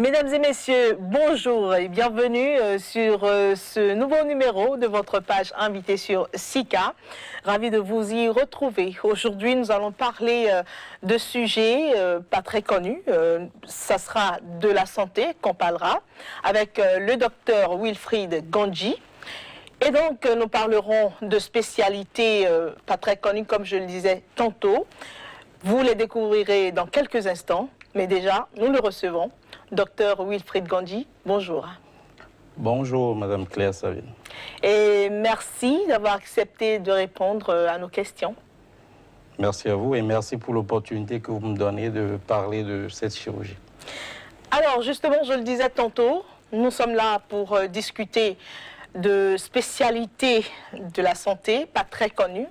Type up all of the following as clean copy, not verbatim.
Mesdames et messieurs, bonjour et bienvenue sur ce nouveau numéro de votre page invitée sur SICA. Ravi de vous y retrouver. Aujourd'hui, nous allons parler de sujets pas très connus. Ça sera de la santé qu'on parlera avec le docteur Wilfried Gandji. Et donc, nous parlerons de spécialités pas très connues, comme je le disais tantôt. Vous les découvrirez dans quelques instants, mais déjà, nous le recevons. Docteur Wilfried Gandji, bonjour. Bonjour, Madame Claire Savine. Et merci d'avoir accepté de répondre à nos questions. Merci à vous et merci pour l'opportunité que vous me donnez de parler de cette chirurgie. Alors, justement, je le disais tantôt, nous sommes là pour discuter de spécialités de la santé, pas très connues,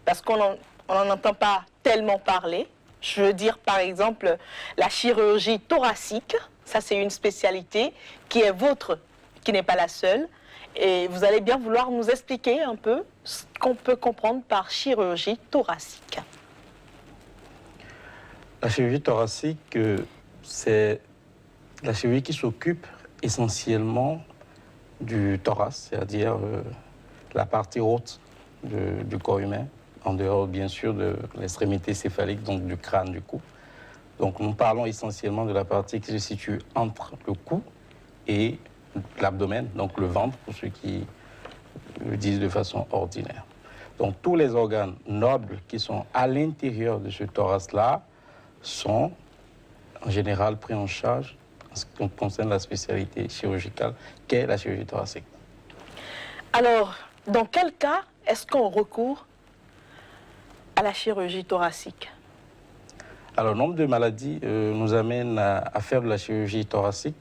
parce qu'on n'en entend pas tellement parler. Je veux dire, par exemple, la chirurgie thoracique. Ça, c'est une spécialité qui est vôtre, qui n'est pas la seule. Et vous allez bien vouloir nous expliquer un peu ce qu'on peut comprendre par chirurgie thoracique. La chirurgie thoracique, c'est la chirurgie qui s'occupe essentiellement du thorax, c'est-à-dire la partie haute du corps humain, en dehors bien sûr de l'extrémité céphalique, donc du crâne, du cou. Donc nous parlons essentiellement de la partie qui se situe entre le cou et l'abdomen, donc le ventre, pour ceux qui le disent de façon ordinaire. Donc tous les organes nobles qui sont à l'intérieur de ce thorax-là sont en général pris en charge en ce qui concerne la spécialité chirurgicale qu'est la chirurgie thoracique. Alors, dans quel cas est-ce qu'on recourt à la chirurgie thoracique? Alors, le nombre de maladies nous amène à faire de la chirurgie thoracique,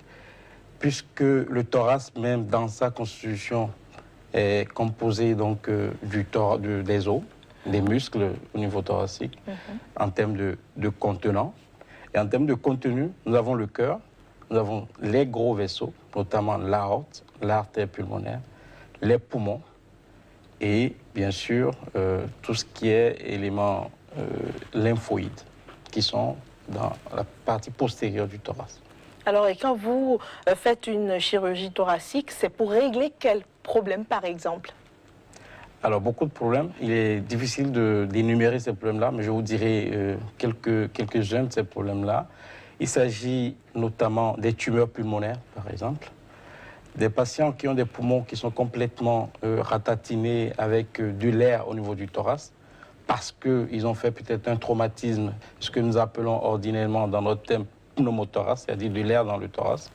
puisque le thorax, même dans sa constitution, est composé donc des os, des muscles au niveau thoracique, en termes de contenant. Et en termes de contenu, nous avons le cœur, nous avons les gros vaisseaux, notamment l'aorte, l'artère pulmonaire, les poumons, et bien sûr tout ce qui est éléments lymphoïdes, qui sont dans la partie postérieure du thorax. Alors, et quand vous faites une chirurgie thoracique, c'est pour régler quel problème, par exemple? Alors, beaucoup de problèmes. Il est difficile d'énumérer ces problèmes-là, mais je vous dirai quelques-uns de ces problèmes-là. Il s'agit notamment des tumeurs pulmonaires, par exemple, des patients qui ont des poumons qui sont complètement ratatinés avec de l'air au niveau du thorax, parce qu'ils ont fait peut-être un traumatisme, ce que nous appelons ordinairement dans notre thème pneumothorax, c'est-à-dire de l'air dans le thorax,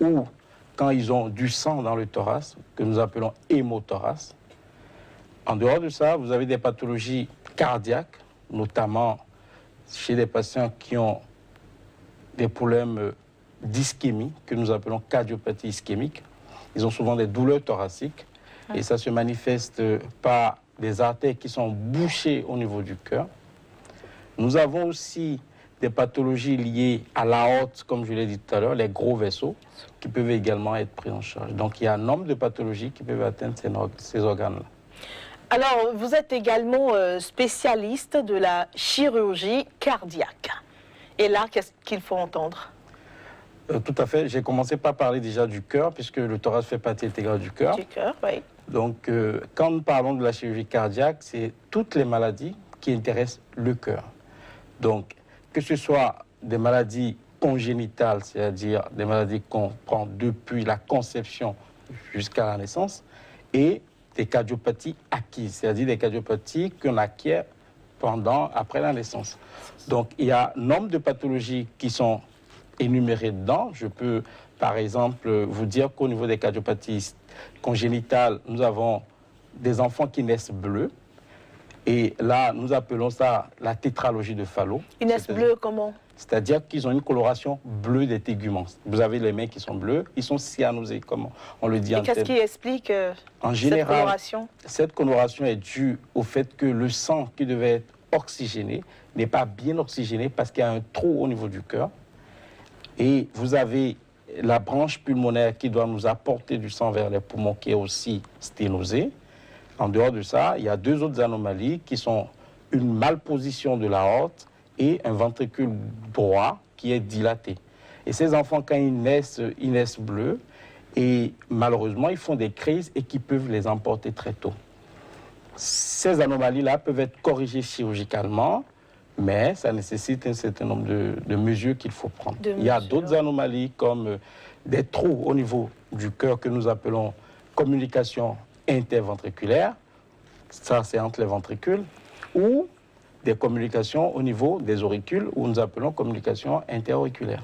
ou quand ils ont du sang dans le thorax, que nous appelons hémothorax. En dehors de ça, vous avez des pathologies cardiaques, notamment chez des patients qui ont des problèmes d'ischémie, que nous appelons cardiopathie ischémique. Ils ont souvent des douleurs thoraciques, et ça se manifeste par des artères qui sont bouchées au niveau du cœur. Nous avons aussi des pathologies liées à l'aorte, comme je l'ai dit tout à l'heure, les gros vaisseaux, qui peuvent également être pris en charge. Donc il y a un nombre de pathologies qui peuvent atteindre ces organes-là. Alors, vous êtes également spécialiste de la chirurgie cardiaque. Et là, qu'est-ce qu'il faut entendre? Tout à fait. J'ai commencé par parler déjà du cœur, puisque le thorax fait partie intégrale du cœur. Du cœur, oui. Donc, quand nous parlons de la chirurgie cardiaque, c'est toutes les maladies qui intéressent le cœur. Donc, que ce soit des maladies congénitales, c'est-à-dire des maladies qu'on prend depuis la conception jusqu'à la naissance, et des cardiopathies acquises, c'est-à-dire des cardiopathies qu'on acquiert après la naissance. Donc, il y a un nombre de pathologies qui sont énumérées dedans. Je peux, par exemple, vous dire qu'au niveau des cardiopathies congénitales, nous avons des enfants qui naissent bleus. Et là, nous appelons ça la tétralogie de Fallot. Ils naissent bleus comment? C'est-à-dire qu'ils ont une coloration bleue des téguments. Vous avez les mains qui sont bleues, ils sont cyanosés, comme on le dit en termes. Et qu'est-ce qui explique cette coloration? Cette coloration est due au fait que le sang qui devait être oxygéné n'est pas bien oxygéné parce qu'il y a un trou au niveau du cœur. Et vous avez la branche pulmonaire qui doit nous apporter du sang vers les poumons qui est aussi sténosée. En dehors de ça, il y a deux autres anomalies qui sont une malposition de l'aorte et un ventricule droit qui est dilaté. Et ces enfants, quand ils naissent bleus. Et malheureusement, ils font des crises et qui peuvent les emporter très tôt. Ces anomalies-là peuvent être corrigées chirurgicalement, mais ça nécessite un certain nombre de mesures qu'il faut prendre. Il y a d'autres anomalies comme des trous au niveau du cœur que nous appelons communication interventriculaire, ça c'est entre les ventricules, ou des communications au niveau des auricules, où nous appelons communication interauriculaire.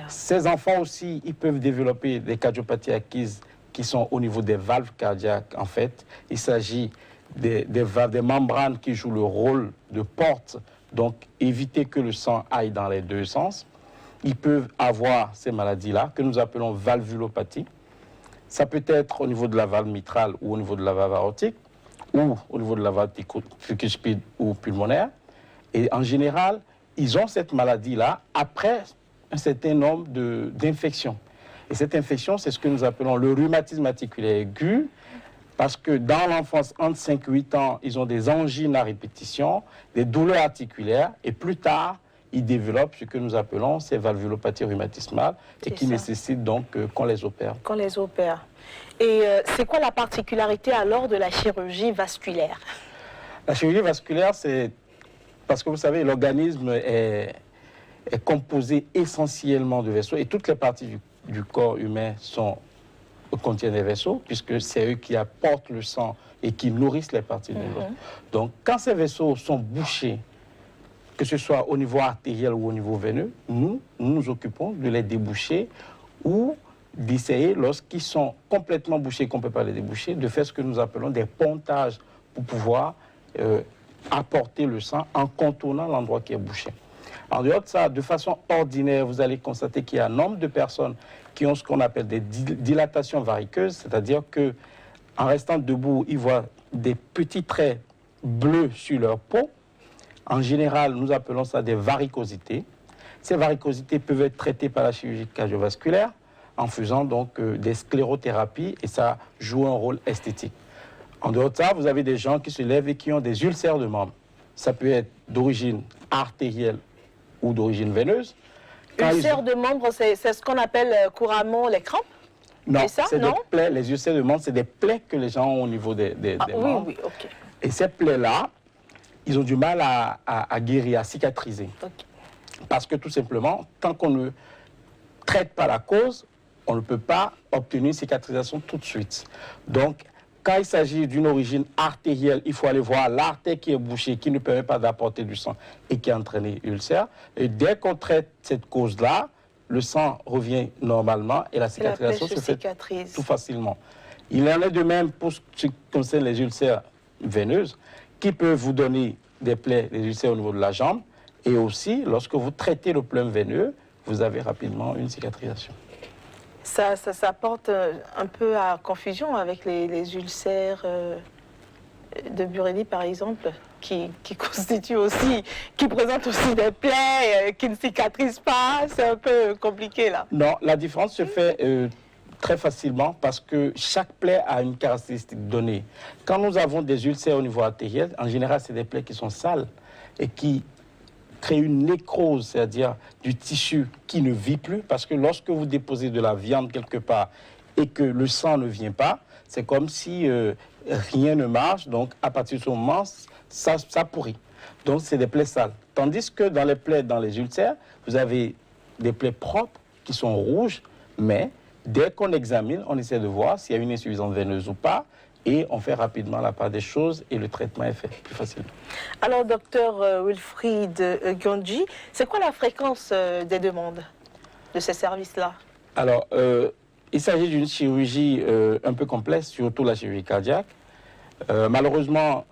Ces enfants aussi, ils peuvent développer des cardiopathies acquises qui sont au niveau des valves cardiaques. En fait, il s'agit des valves, des membranes qui jouent le rôle de porte, donc éviter que le sang aille dans les deux sens. Ils peuvent avoir ces maladies-là, que nous appelons valvulopathie. Ça peut être au niveau de la valve mitrale ou au niveau de la valve aortique, ou au niveau de la valve tricuspide ou pulmonaire. Et en général, ils ont cette maladie-là après un certain nombre d'infections. Et cette infection, c'est ce que nous appelons le rhumatisme articulaire aigu, parce que dans l'enfance, entre 5 et 8 ans, ils ont des angines à répétition, des douleurs articulaires, et plus tard, ils développent ce que nous appelons ces valvulopathies rhumatismales, et qui nécessitent donc qu'on les opère. Qu'on les opère. Et c'est quoi la particularité alors de la chirurgie vasculaire? La chirurgie vasculaire, c'est parce que vous savez, l'organisme est composé essentiellement de vaisseaux, et toutes les parties du corps humain contiennent des vaisseaux, puisque c'est eux qui apportent le sang et qui nourrissent les parties de l'autre. Donc, quand ces vaisseaux sont bouchés, que ce soit au niveau artériel ou au niveau veineux, nous nous occupons de les déboucher ou d'essayer, lorsqu'ils sont complètement bouchés, qu'on ne peut pas les déboucher, de faire ce que nous appelons des pontages pour pouvoir apporter le sang en contournant l'endroit qui est bouché. En dehors de ça, de façon ordinaire, vous allez constater qu'il y a un nombre de personnes qui ont ce qu'on appelle des dilatations variqueuses, c'est-à-dire que en restant debout, ils voient des petits traits bleus sur leur peau. En général, nous appelons ça des varicosités. Ces varicosités peuvent être traitées par la chirurgie cardiovasculaire en faisant donc des sclérothérapies, et ça joue un rôle esthétique. En dehors de ça, vous avez des gens qui se lèvent et qui ont des ulcères de membres. Ça peut être d'origine artérielle ou d'origine veineuse. Ulcères de membres, c'est ce qu'on appelle couramment les crampes? Non, c'est des plaies. Les ulcères de membres, c'est des plaies que les gens ont au niveau des membres. Oui, ok. Et ces plaies-là, ils ont du mal à guérir, à cicatriser. Okay. Parce que tout simplement, tant qu'on ne traite pas la cause, on ne peut pas obtenir une cicatrisation tout de suite. Donc, quand il s'agit d'une origine artérielle, il faut aller voir l'artère qui est bouchée, qui ne permet pas d'apporter du sang et qui a entraîné l'ulcère. Et dès qu'on traite cette cause-là, le sang revient normalement et la cicatrisation se fait tout facilement. Il en est de même pour ce qui concerne les ulcères veineuses, qui peuvent vous donner des plaies, des ulcères au niveau de la jambe. Et aussi, lorsque vous traitez le problème veineux, vous avez rapidement une cicatrisation. Ça porte un peu à confusion avec les ulcères de Buredi, par exemple, qui constituent aussi, qui présentent aussi des plaies qui ne cicatrisent pas. C'est un peu compliqué, là. Non, la différence se fait très facilement parce que chaque plaie a une caractéristique donnée. Quand nous avons des ulcères au niveau artériel, en général, c'est des plaies qui sont sales et qui créent une nécrose, c'est-à-dire du tissu qui ne vit plus, parce que lorsque vous déposez de la viande quelque part et que le sang ne vient pas, c'est comme si rien ne marche, donc à partir de ce moment, ça pourrit. Donc c'est des plaies sales. Tandis que dans les plaies, dans les ulcères, vous avez des plaies propres qui sont rouges, mais dès qu'on examine, on essaie de voir s'il y a une insuffisance veineuse ou pas, et on fait rapidement la part des choses et le traitement est fait plus facilement. Alors, docteur Wilfried Gyonji, c'est quoi la fréquence des demandes de ces services-là? Alors, il s'agit d'une chirurgie un peu complexe, surtout la chirurgie cardiaque. Malheureusement,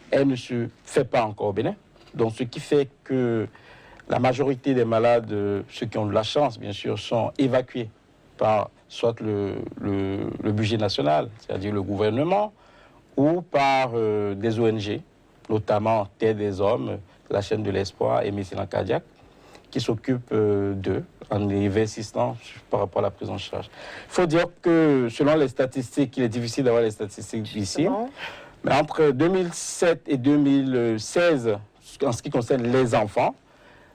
elle ne se fait pas encore au Bénin. Donc, ce qui fait que la majorité des malades, ceux qui ont de la chance, bien sûr, sont évacués par soit le budget national, c'est-à-dire le gouvernement, ou par des ONG, notamment Terre des Hommes, la chaîne de l'espoir et Mécénat cardiaque, qui s'occupent d'eux en investissant par rapport à la prise en charge. Il faut dire que selon les statistiques, il est difficile d'avoir les statistiques ici, mais entre 2007 et 2016, en ce qui concerne les enfants,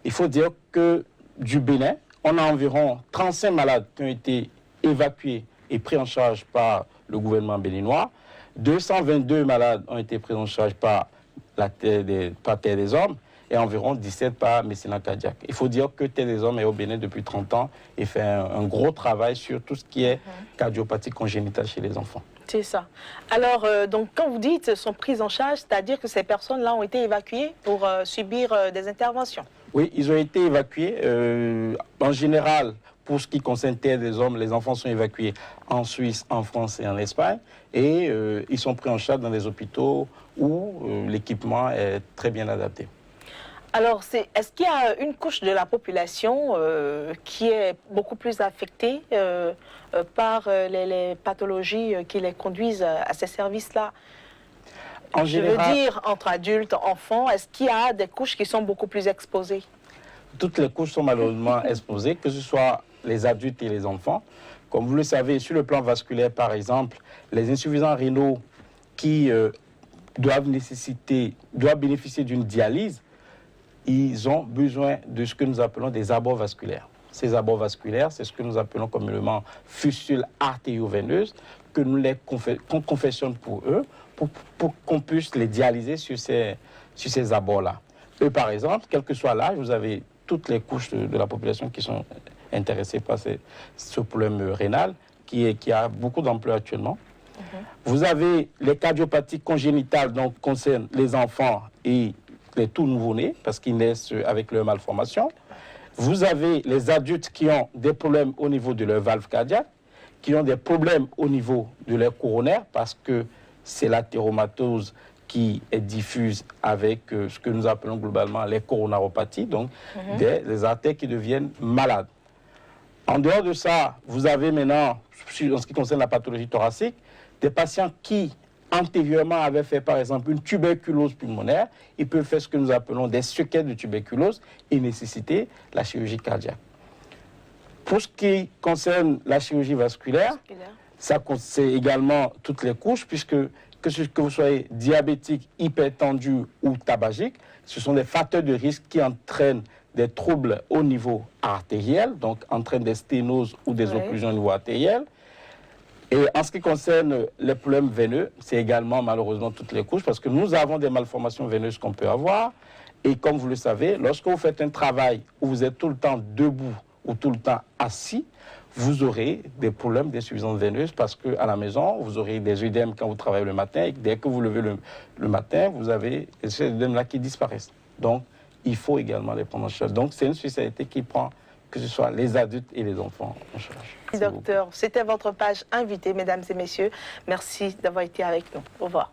il faut dire que du Bénin, on a environ 35 malades qui ont été évacués et pris en charge par le gouvernement béninois. 222 malades ont été pris en charge par Terre des Hommes et environ 17 par mécénat cardiaque. Il faut dire que Terre des Hommes est au Bénin depuis 30 ans et fait un gros travail sur tout ce qui est cardiopathie congénitale chez les enfants. C'est ça. Alors, donc, quand vous dites sont prises en charge, c'est-à-dire que ces personnes-là ont été évacuées pour subir des interventions? Oui, ils ont été évacués. En général, pour ce qui concerne Terre des Hommes, les enfants sont évacués en Suisse, en France et en Espagne. Et ils sont pris en charge dans des hôpitaux où l'équipement est très bien adapté. Alors, est-ce qu'il y a une couche de la population qui est beaucoup plus affectée par les pathologies qui les conduisent à ces services-là? Je veux dire, entre adultes, enfants, est-ce qu'il y a des couches qui sont beaucoup plus exposées? Toutes les couches sont malheureusement exposées, que ce soit les adultes et les enfants. Comme vous le savez, sur le plan vasculaire, par exemple, les insuffisants rénaux qui doivent bénéficier d'une dialyse, ils ont besoin de ce que nous appelons des abords vasculaires. Ces abords vasculaires, c'est ce que nous appelons communément fistules artério-veineuses, qu'on confectionne pour eux, pour qu'on puisse les dialyser sur ces abords-là. Eux, par exemple, quel que soit l'âge, vous avez toutes les couches de la population qui sont intéressées par ce problème rénal, qui a beaucoup d'ampleur actuellement. Vous avez les cardiopathies congénitales, donc concernent les enfants et les tout nouveau-nés, parce qu'ils naissent avec leur malformation. Vous avez les adultes qui ont des problèmes au niveau de leur valve cardiaque, qui ont des problèmes au niveau de leur coronaire, parce que c'est la théromatose qui est diffuse avec ce que nous appelons globalement les coronaropathies, donc des artères qui deviennent malades. En dehors de ça, vous avez maintenant, en ce qui concerne la pathologie thoracique, des patients qui antérieurement avaient fait par exemple une tuberculose pulmonaire, ils peuvent faire ce que nous appelons des séquelles de tuberculose et nécessiter la chirurgie cardiaque. Pour ce qui concerne la chirurgie vasculaire, ça c'est également toutes les couches, puisque que vous soyez diabétique, hypertendu ou tabagique, ce sont des facteurs de risque qui entraînent des troubles au niveau artériel, donc entraînent des sténoses ou des occlusions au niveau artériel. Et en ce qui concerne les problèmes veineux, c'est également malheureusement toutes les couches, parce que nous avons des malformations veineuses qu'on peut avoir. Et comme vous le savez, lorsque vous faites un travail où vous êtes tout le temps debout ou tout le temps assis, vous aurez des problèmes d'insuffisance veineuse, parce qu'à la maison, vous aurez des œdèmes quand vous travaillez le matin, et dès que vous levez le matin, vous avez ces œdèmes-là qui disparaissent. Donc, il faut également les prendre en charge. Donc, c'est une spécialité qui prend, que ce soit les adultes et les enfants, en charge. Docteur, c'était votre page invitée, mesdames et messieurs. Merci d'avoir été avec nous. Au revoir.